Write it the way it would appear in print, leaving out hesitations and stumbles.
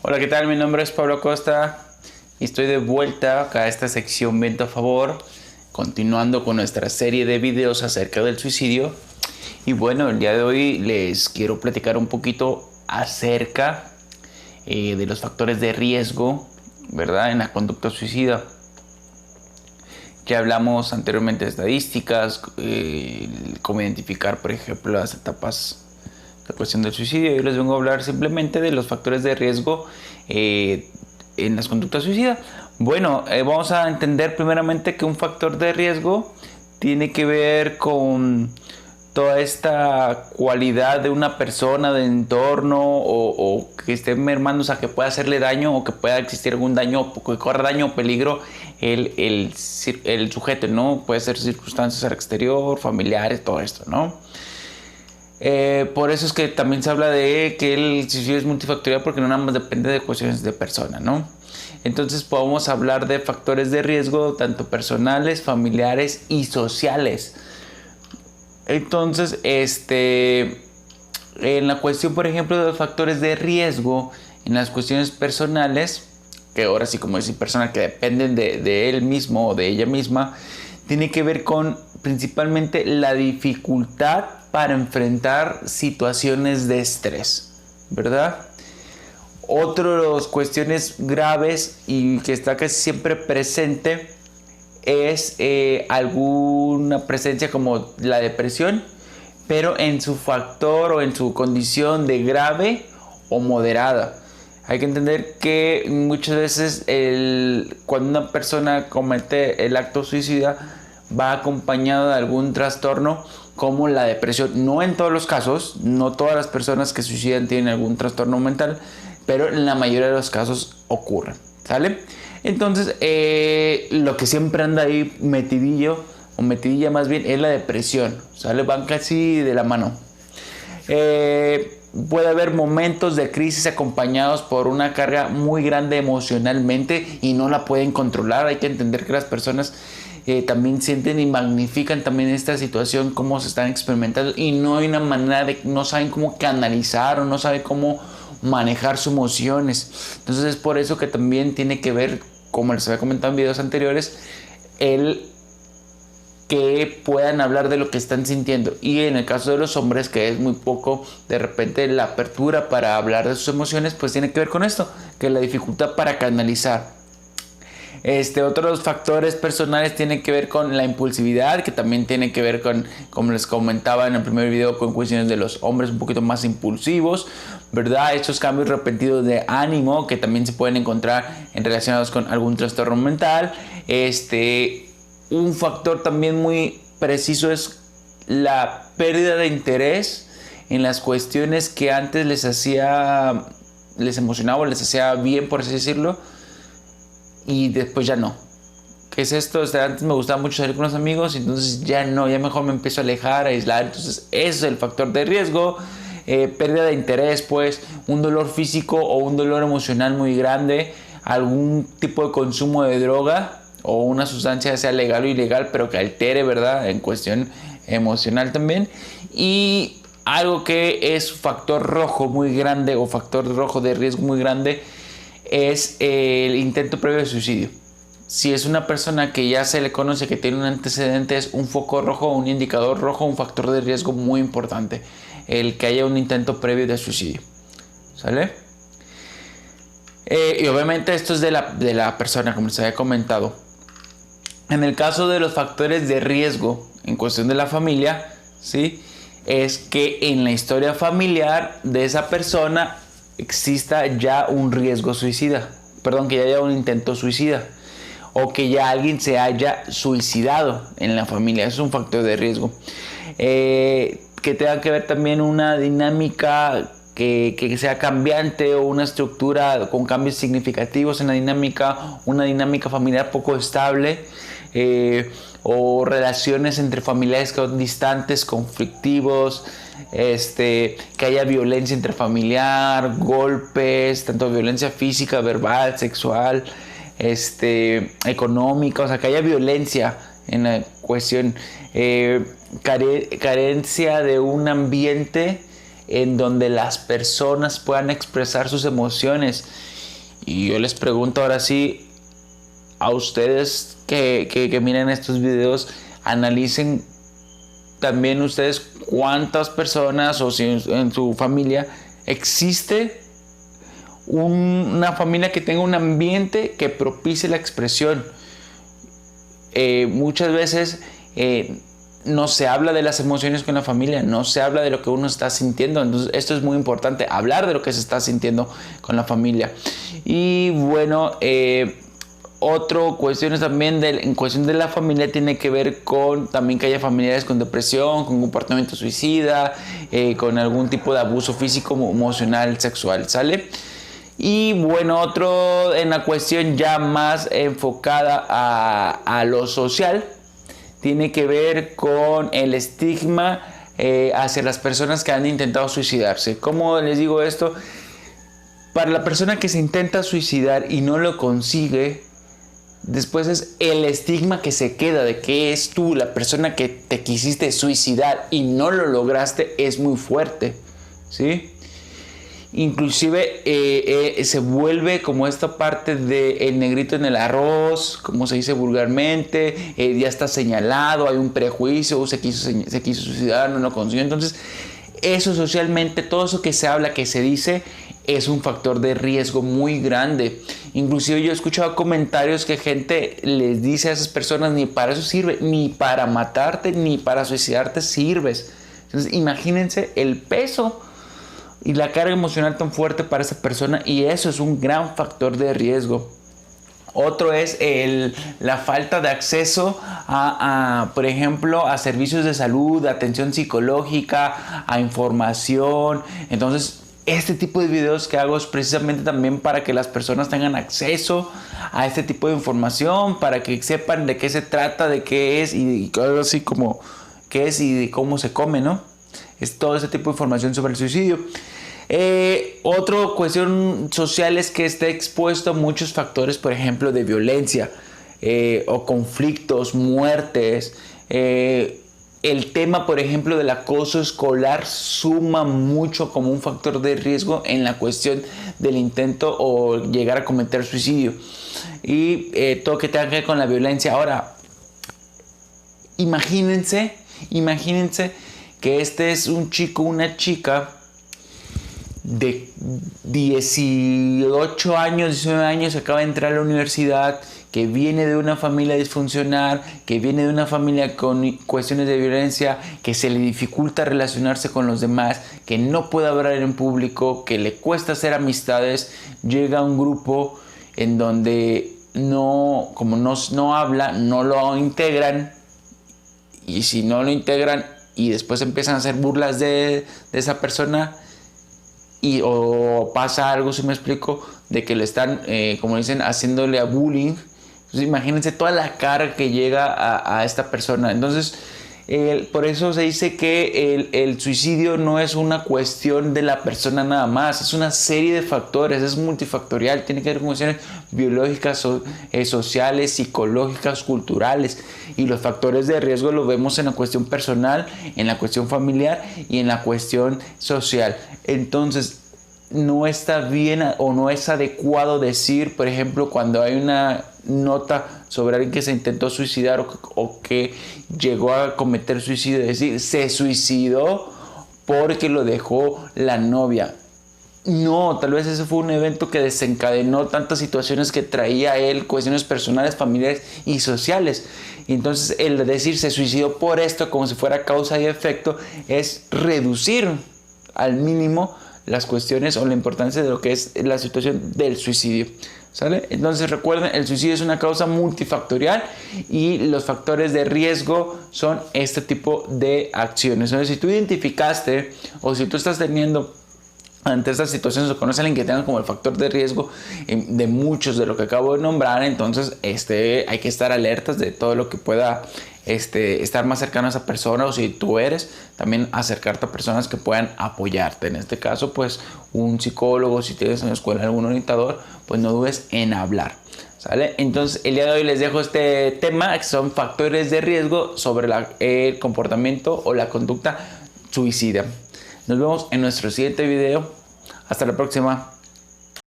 Hola, ¿qué tal? Mi nombre es Pablo Costa y estoy de vuelta acá a esta sección Viento a Favor, continuando con nuestra serie de videos acerca del suicidio. Y bueno, el día de hoy les quiero platicar un poquito acerca de los factores de riesgo, ¿verdad?, en la conducta suicida. Ya hablamos anteriormente de estadísticas, cómo identificar, por ejemplo, las etapas de cuestión del suicidio. Yo les vengo a hablar simplemente de los factores de riesgo en las conductas suicidas. Bueno, vamos a entender primeramente que un factor de riesgo tiene que ver con toda esta cualidad de una persona, de entorno o que esté mermando, o sea, que pueda hacerle daño o que pueda existir algún daño, que corra daño o peligro el sujeto, ¿no? Puede ser circunstancias al exterior, familiares, todo esto, ¿no? Por eso es que también se habla de que el suicidio es multifactorial, porque no nada más depende de cuestiones de persona, ¿no? Entonces podemos hablar de factores de riesgo tanto personales, familiares y sociales. Entonces, en la cuestión, por ejemplo, de los factores de riesgo, en las cuestiones personales, que ahora sí, como decir, personas que dependen de él mismo o de ella misma, tiene que ver con principalmente la dificultad para enfrentar situaciones de estrés, ¿verdad? Otra de las cuestiones graves y que está casi siempre presente es alguna presencia como la depresión, pero en su factor o en su condición de grave o moderada. Hay que entender que muchas veces cuando una persona comete el acto suicida va acompañado de algún trastorno como la depresión. No en todos los casos, no todas las personas que suicidan tienen algún trastorno mental, pero en la mayoría de los casos ocurre, ¿sale? Entonces, lo que siempre anda ahí metidillo, o metidilla más bien, es la depresión, ¿sale? Van casi de la mano. Puede haber momentos de crisis acompañados por una carga muy grande emocionalmente y no la pueden controlar. Hay que entender que las personas también sienten y magnifican también esta situación, cómo se están experimentando, y no hay una manera de, no saben cómo canalizar o no saben cómo manejar sus emociones. Entonces es por eso que también tiene que ver, como les había comentado en videos anteriores, el que puedan hablar de lo que están sintiendo. Y en el caso de los hombres, que es muy poco de repente la apertura para hablar de sus emociones, pues tiene que ver con esto, que la dificultad para canalizar. Otros factores personales tienen que ver con la impulsividad, que también tiene que ver con, como les comentaba en el primer video, con cuestiones de los hombres un poquito más impulsivos, ¿verdad? Estos cambios repentinos de ánimo que también se pueden encontrar relacionados con algún trastorno mental. Un factor también muy preciso es la pérdida de interés en las cuestiones que antes les emocionaba o les hacía bien, por así decirlo, y después ya no. ¿Qué es esto? Antes me gustaba mucho salir con los amigos, y entonces ya no, ya mejor me empiezo a alejar, a aislar. Entonces ese es el factor de riesgo. Pérdida de interés, pues un dolor físico o un dolor emocional muy grande, algún tipo de consumo de droga o una sustancia, sea legal o ilegal, pero que altere, ¿verdad?, en cuestión emocional también. Y algo que es factor rojo muy grande o factor rojo de riesgo muy grande es el intento previo de suicidio. Si es una persona que ya se le conoce que tiene un antecedente, es un foco rojo, un indicador rojo, un factor de riesgo muy importante, el que haya un intento previo de suicidio, ¿sale? Y obviamente esto es de la persona, como les había comentado. En el caso de los factores de riesgo en cuestión de la familia, ¿sí?, es que en la historia familiar de esa persona exista ya un riesgo suicida, perdón, que ya haya un intento suicida, o que ya alguien se haya suicidado en la familia. Eso es un factor de riesgo. Que tenga que ver también una dinámica que sea cambiante, o una estructura con cambios significativos en la dinámica, una dinámica familiar poco estable, o relaciones entre familiares que son distantes, conflictivos, que haya violencia intrafamiliar, golpes, tanto violencia física, verbal, sexual, económica, o sea, que haya violencia en la cuestión, carencia de un ambiente en donde las personas puedan expresar sus emociones Y yo les pregunto ahora sí a ustedes que miren estos videos, analicen también ustedes cuántas personas o si en su familia existe una familia que tenga un ambiente que propicie la expresión. Muchas veces no se habla de las emociones con la familia, no se habla de lo que uno está sintiendo. Entonces esto es muy importante, hablar de lo que se está sintiendo con la familia. Y bueno, otra cuestión también en cuestión de la familia tiene que ver con también que haya familiares con depresión, con comportamiento suicida, con algún tipo de abuso físico, emocional, sexual, ¿sale? Y bueno, otro en la cuestión ya más enfocada a lo social, tiene que ver con el estigma hacia las personas que han intentado suicidarse. ¿Cómo les digo esto? Para la persona que se intenta suicidar y no lo consigue, después es el estigma que se queda de que es tú la persona que te quisiste suicidar y no lo lograste, es muy fuerte, ¿sí? Inclusive se vuelve como esta parte de el negrito en el arroz, como se dice vulgarmente, ya está señalado, hay un prejuicio, se quiso suicidar, no lo consiguió. Entonces eso socialmente, todo eso que se habla, que se dice, es un factor de riesgo muy grande. Inclusive yo he escuchado comentarios que gente les dice a esas personas: ni para eso sirve, ni para matarte, ni para suicidarte sirves. Entonces imagínense el peso y la carga emocional tan fuerte para esa persona, y eso es un gran factor de riesgo. Otro es la falta de acceso por ejemplo, a servicios de salud, a atención psicológica, a información. Entonces, este tipo de videos que hago es precisamente también para que las personas tengan acceso a este tipo de información, para que sepan de qué se trata, de qué es y algo así como qué es y de cómo se come, ¿no? Es todo ese tipo de información sobre el suicidio. Otra cuestión social es que esté expuesto a muchos factores, por ejemplo, de violencia o conflictos, muertes. El tema, por ejemplo, del acoso escolar suma mucho como un factor de riesgo en la cuestión del intento o llegar a cometer suicidio. Y todo que tenga que ver con la violencia. Ahora, imagínense que este es un chico, una chica de 18 años, 19 años, acaba de entrar a la universidad, que viene de una familia disfuncional, que viene de una familia con cuestiones de violencia, que se le dificulta relacionarse con los demás, que no puede hablar en público, que le cuesta hacer amistades. Llega a un grupo en donde no habla, no lo integran, y si no lo integran y después empiezan a hacer burlas de esa persona, o pasa algo, si me explico, de que le están, como dicen, haciéndole a bullying. Entonces imagínense toda la carga que llega a esta persona. Entonces por eso se dice que el suicidio no es una cuestión de la persona nada más, es una serie de factores, es multifactorial, tiene que ver con cuestiones biológicas, sociales, psicológicas, culturales, y los factores de riesgo los vemos en la cuestión personal, en la cuestión familiar y en la cuestión social. Entonces no está bien o no es adecuado decir, por ejemplo, cuando hay una nota sobre alguien que se intentó suicidar o que llegó a cometer suicidio, decir se suicidó porque lo dejó la novia. No, tal vez ese fue un evento que desencadenó tantas situaciones que traía él, cuestiones personales, familiares y sociales. Entonces el decir se suicidó por esto como si fuera causa y efecto es reducir al mínimo las cuestiones o la importancia de lo que es la situación del suicidio, ¿sale? Entonces recuerden, el suicidio es una causa multifactorial y los factores de riesgo son este tipo de acciones. Entonces, si tú identificaste o si tú estás teniendo ante estas situaciones o conoces a alguien que tenga como el factor de riesgo de muchos de lo que acabo de nombrar, entonces hay que estar alertas de todo lo que pueda estar más cercano a esa persona, o si tú eres, también acercarte a personas que puedan apoyarte. En este caso, pues un psicólogo, si tienes en la escuela algún orientador, pues no dudes en hablar, ¿sale? Entonces el día de hoy les dejo este tema, que son factores de riesgo sobre el comportamiento o la conducta suicida. Nos vemos en nuestro siguiente video. Hasta la próxima.